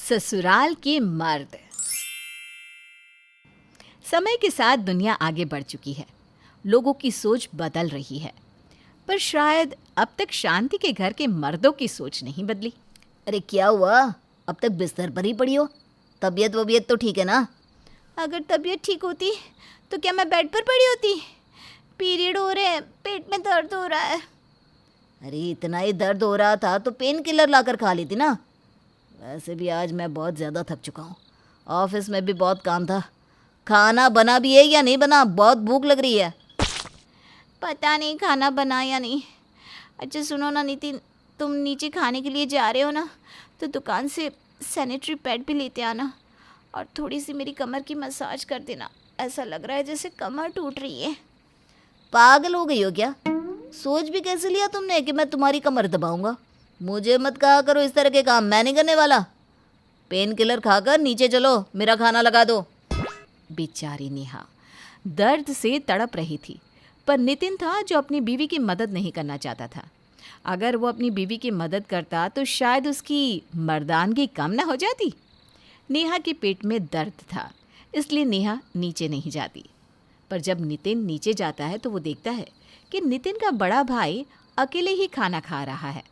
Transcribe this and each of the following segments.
ससुराल के मर्द। समय के साथ दुनिया आगे बढ़ चुकी है, लोगों की सोच बदल रही है, पर शायद अब तक शांति के घर के मर्दों की सोच नहीं बदली। अरे क्या हुआ, अब तक बिस्तर पर ही पड़ी हो? तबीयत वबीयत तो ठीक है ना? अगर तबीयत ठीक होती तो क्या मैं बेड पर पड़ी होती? पीरियड हो रहे हैं, पेट में दर्द हो रहा है। अरे इतना ही दर्द हो रहा था तो पेन किलर लाकर खा लेती ना। वैसे भी आज मैं बहुत ज़्यादा थक चुका हूँ, ऑफिस में भी बहुत काम था। खाना बना भी है या नहीं बना? बहुत भूख लग रही है। पता नहीं खाना बना या नहीं। अच्छा सुनो ना नितिन, तुम नीचे खाने के लिए जा रहे हो ना, तो दुकान से सैनिटरी पैड भी लेते आना और थोड़ी सी मेरी कमर की मसाज कर देना। ऐसा लग रहा है जैसे कमर टूट रही है। पागल हो गई हो क्या? सोच भी कैसे लिया तुमने कि मैं तुम्हारी कमर दबाऊंगा? मुझे मत कहा करो इस तरह के काम, मैं नहीं करने वाला। पेन किलर खाकर नीचे चलो, मेरा खाना लगा दो। बेचारी नेहा दर्द से तड़प रही थी, पर नितिन था जो अपनी बीवी की मदद नहीं करना चाहता था। अगर वो अपनी बीवी की मदद करता तो शायद उसकी मर्दानगी कम न हो जाती। नेहा के पेट में दर्द था, इसलिए नेहा नीचे नहीं जाती। पर जब नितिन नीचे जाता है तो वो देखता है कि नितिन का बड़ा भाई अकेले ही खाना खा रहा है।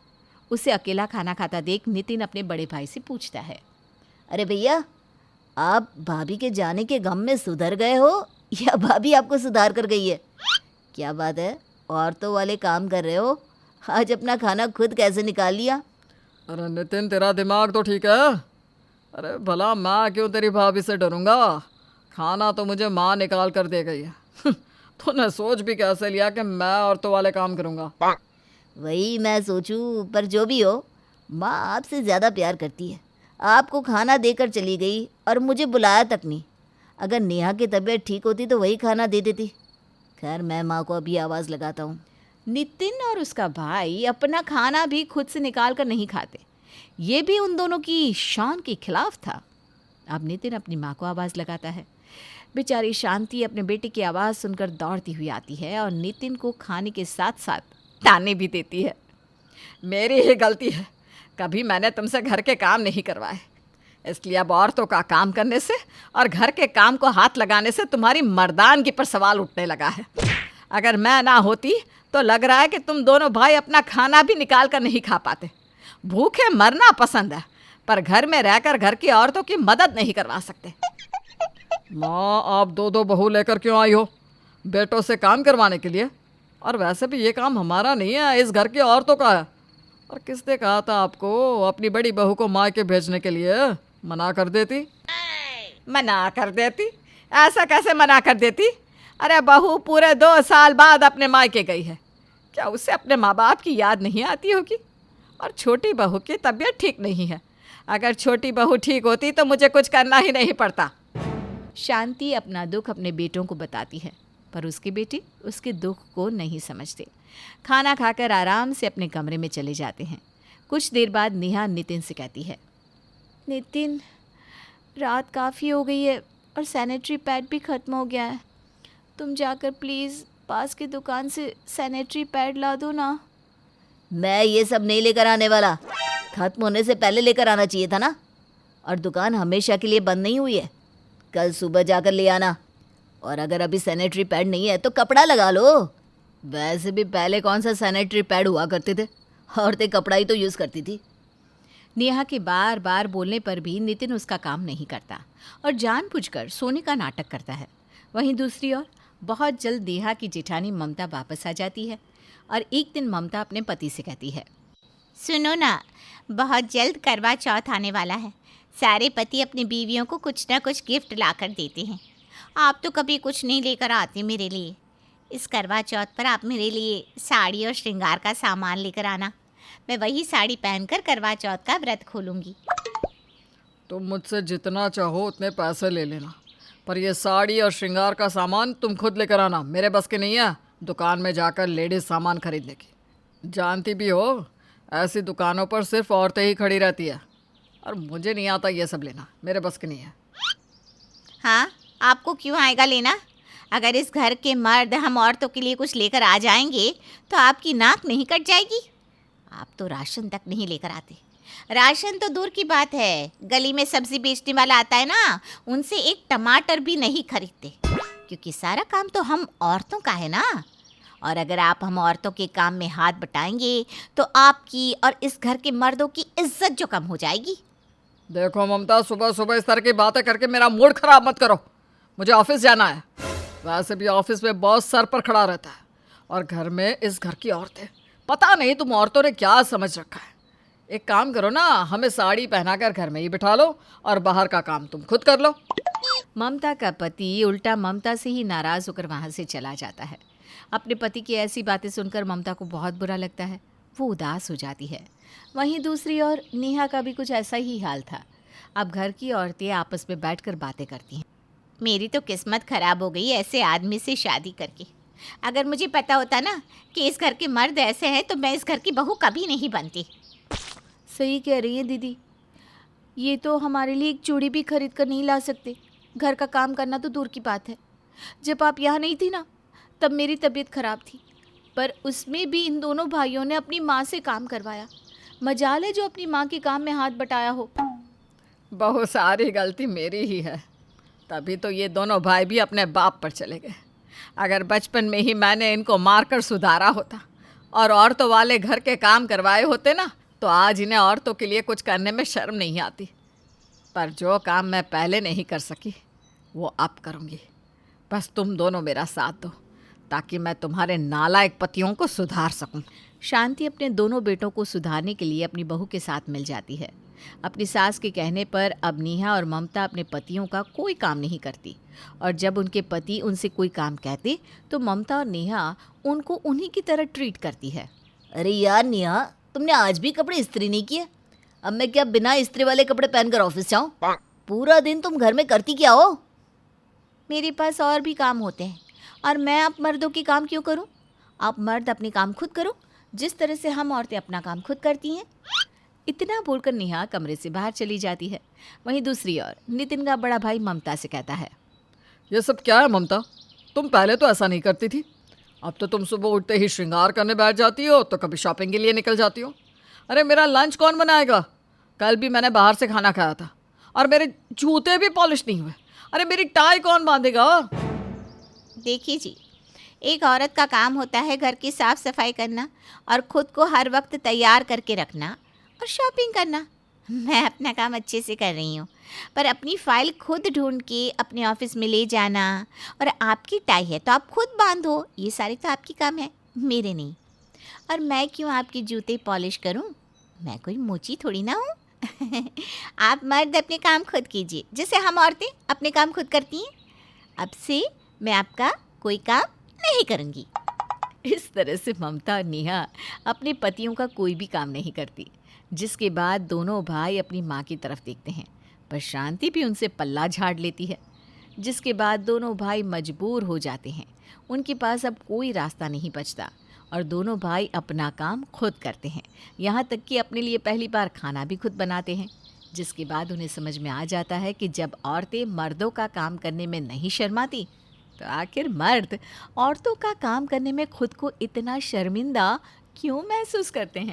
उसे अकेला खाना खाता देख नितिन अपने बड़े भाई से पूछता है, अरे भैया, आप भाभी के जाने के गम में सुधर गए हो या भाभी आपको सुधार कर गई है? क्या बात है, औरतों वाले काम कर रहे हो? आज अपना खाना खुद कैसे निकाल लिया? अरे नितिन, तेरा दिमाग तो ठीक है? अरे भला मैं क्यों तेरी भाभी से डरूंगा? खाना तो मुझे माँ निकाल कर दे गई है। तूने सोच भी कैसे लिया कि मैं औरतों वाले काम करूंगा? वही मैं सोचूं, पर जो भी हो, माँ आपसे ज़्यादा प्यार करती है। आपको खाना देकर चली गई और मुझे बुलाया तक नहीं। अगर नेहा की तबीयत ठीक होती तो वही खाना दे देती। खैर, मैं माँ को अभी आवाज़ लगाता हूँ। नितिन और उसका भाई अपना खाना भी खुद से निकाल कर नहीं खाते। ये भी उन दोनों की शान के खिलाफ था। अब नितिन अपनी माँ को आवाज़ लगाता है। बेचारी शांति अपने बेटे की आवाज़ सुनकर दौड़ती हुई आती है और नितिन को खाने के साथ साथ ताने भी देती है। मेरी ही गलती है, कभी मैंने तुमसे घर के काम नहीं करवाए, इसलिए अब औरतों का काम करने से और घर के काम को हाथ लगाने से तुम्हारी मर्दानगी पर सवाल उठने लगा है। अगर मैं ना होती तो लग रहा है कि तुम दोनों भाई अपना खाना भी निकाल कर नहीं खा पाते। भूखे मरना पसंद है, पर घर में रहकर घर की औरतों की मदद नहीं करवा सकते। माँ, आप दो दो बहू लेकर क्यों आई हो? बेटों से काम करवाने के लिए? और वैसे भी ये काम हमारा नहीं है, इस घर की औरतों का है। और किसने कहा था आपको अपनी बड़ी बहू को मायके भेजने के लिए? मना कर देती। मना कर देती? ऐसा कैसे मना कर देती? अरे बहू पूरे 2 साल बाद अपने मायके गई है, क्या उसे अपने माँ बाप की याद नहीं आती होगी? और छोटी बहू की तबीयत ठीक नहीं है। अगर छोटी बहू ठीक होती तो मुझे कुछ करना ही नहीं पड़ता। शांति अपना दुख अपने बेटों को बताती है, पर उसके बेटे उसके दुख को नहीं समझते। खाना खाकर आराम से अपने कमरे में चले जाते हैं। कुछ देर बाद नेहा नितिन से कहती है, नितिन, रात काफ़ी हो गई है और सैनिटरी पैड भी ख़त्म हो गया है। तुम जाकर प्लीज़ पास की दुकान से सैनिटरी पैड ला दो ना। मैं ये सब नहीं लेकर आने वाला। खत्म होने से पहले लेकर आना चाहिए था ना। और दुकान हमेशा के लिए बंद नहीं हुई है, कल सुबह जाकर ले आना। और अगर अभी सैनिटरी पैड नहीं है तो कपड़ा लगा लो। वैसे भी पहले कौन सा सैनिटरी पैड हुआ करते थे, औरतें कपड़ा ही तो यूज़ करती थी। नेहा के बार बार बोलने पर भी नितिन उसका काम नहीं करता और जानबूझकर सोने का नाटक करता है। वहीं दूसरी ओर बहुत जल्द नेहा की जेठानी ममता वापस आ जाती है और एक दिन ममता अपने पति से कहती है, सुनो ना, बहुत जल्द करवा चौथ आने वाला है। सारे पति अपनी बीवियों को कुछ ना कुछ गिफ्ट ला कर देते हैं। आप तो कभी कुछ नहीं लेकर आते मेरे लिए। इस करवा चौथ पर आप मेरे लिए साड़ी और श्रृंगार का सामान लेकर आना। मैं वही साड़ी पहनकर करवा चौथ का व्रत खोलूँगी। तुम मुझसे जितना चाहो उतने पैसे ले लेना, पर ये साड़ी और श्रृंगार का सामान तुम खुद लेकर आना। मेरे बस की नहीं है दुकान में जाकर लेडीज़ सामान खरीदने की। जानती भी हो, ऐसी दुकानों पर सिर्फ औरतें ही खड़ी रहती है और मुझे नहीं आता ये सब लेना, मेरे बस की नहीं है। हाँ, आपको क्यों आएगा लेना? अगर इस घर के मर्द हम औरतों के लिए कुछ लेकर आ जाएंगे तो आपकी नाक नहीं कट जाएगी? आप तो राशन तक नहीं लेकर आते। राशन तो दूर की बात है, गली में सब्जी बेचने वाला आता है ना, उनसे एक टमाटर भी नहीं खरीदते, क्योंकि सारा काम तो हम औरतों का है ना। और अगर आप हम औरतों के काम में हाथ बटाएंगे तो आपकी और इस घर के मर्दों की इज्जत जो कम हो जाएगी। देखो ममता, सुबह सुबह इस तरह की बातें करके मेरा मूड खराब मत करो। मुझे ऑफिस जाना है। वैसे भी ऑफिस में बॉस सर पर खड़ा रहता है और घर में इस घर की औरतें, पता नहीं तुम औरतों ने क्या समझ रखा है। एक काम करो ना, हमें साड़ी पहनाकर घर में ही बिठा लो और बाहर का काम तुम खुद कर लो। ममता का पति उल्टा ममता से ही नाराज़ होकर वहाँ से चला जाता है। अपने पति की ऐसी बातें सुनकर ममता को बहुत बुरा लगता है, वो उदास हो जाती है। वहीं दूसरी ओर नेहा का भी कुछ ऐसा ही हाल था। अब घर की औरतें आपस में बैठकर बातें करती हैं। मेरी तो किस्मत खराब हो गई ऐसे आदमी से शादी करके। अगर मुझे पता होता ना कि इस घर के मर्द ऐसे हैं तो मैं इस घर की बहू कभी नहीं बनती। सही कह रही है दीदी, ये तो हमारे लिए एक चूड़ी भी खरीद कर नहीं ला सकते। घर का काम करना तो दूर की बात है। जब आप यहाँ नहीं थी ना, तब मेरी तबीयत खराब थी, पर उसमें भी इन दोनों भाइयों ने अपनी माँ से काम करवाया। मजाल है जो अपनी माँ के काम में हाथ बटाया हो। बहुत सारी गलती मेरी ही है, तभी तो ये दोनों भाई भी अपने बाप पर चले गए। अगर बचपन में ही मैंने इनको मारकर सुधारा होता और औरतों वाले घर के काम करवाए होते ना, तो आज इन्हें औरतों के लिए कुछ करने में शर्म नहीं आती। पर जो काम मैं पहले नहीं कर सकी वो अब करूँगी। बस तुम दोनों मेरा साथ दो ताकि मैं तुम्हारे नालायक पतियों को सुधार सकूं। शांति अपने दोनों बेटों को सुधारने के लिए अपनी बहू के साथ मिल जाती है। अपनी सास के कहने पर अब नेहा और ममता अपने पतियों का कोई काम नहीं करती, और जब उनके पति उनसे कोई काम कहते तो ममता और नेहा उनको उन्हीं की तरह ट्रीट करती है। अरे यार नेहा, तुमने आज भी कपड़े इस्त्री नहीं किए? अब मैं क्या बिना इस्त्री वाले कपड़े पहनकर ऑफिस जाऊं? पूरा दिन तुम घर में करती क्या हो? मेरे पास और भी काम होते हैं, और मैं आप मर्दों के काम क्यों करूं? आप मर्द अपने काम खुद करो, जिस तरह से हम औरतें अपना काम खुद करती हैं। इतना बोलकर नेहा कमरे से बाहर चली जाती है। वहीं दूसरी ओर नितिन का बड़ा भाई ममता से कहता है, ये सब क्या है ममता? तुम पहले तो ऐसा नहीं करती थी। अब तो तुम सुबह उठते ही श्रृंगार करने बैठ जाती हो, तो कभी शॉपिंग के लिए निकल जाती हो। अरे मेरा लंच कौन बनाएगा? कल भी मैंने बाहर से खाना खाया था और मेरे जूते भी पॉलिश नहीं हुए। अरे मेरी टाई कौन बांधेगा? देखिए जी, एक औरत का काम होता है घर की साफ सफाई करना और खुद को हर वक्त तैयार करके रखना और शॉपिंग करना। मैं अपना काम अच्छे से कर रही हूँ, पर अपनी फ़ाइल खुद ढूंढ के अपने ऑफिस में ले जाना, और आपकी टाई है तो आप खुद बांधो, ये सारे तो आपकी काम है, मेरे नहीं। और मैं क्यों आपके जूते पॉलिश करूँ? मैं कोई मोची थोड़ी ना हूँ। आप मर्द अपने काम खुद कीजिए, जैसे हम औरतें अपने काम खुद करती हैं। अब से मैं आपका कोई काम नहीं करूँगी। इस तरह से ममता और नेहा अपने पतियों का कोई भी काम नहीं करती, जिसके बाद दोनों भाई अपनी माँ की तरफ देखते हैं, पर शांति भी उनसे पल्ला झाड़ लेती है, जिसके बाद दोनों भाई मजबूर हो जाते हैं। उनके पास अब कोई रास्ता नहीं बचता और दोनों भाई अपना काम खुद करते हैं, यहाँ तक कि अपने लिए पहली बार खाना भी खुद बनाते हैं। जिसके बाद उन्हें समझ में आ जाता है कि जब औरतें मर्दों का काम करने में नहीं शर्माती, तो आखिर मर्द औरतों का काम करने में खुद को इतना शर्मिंदा क्यों महसूस करते हैं।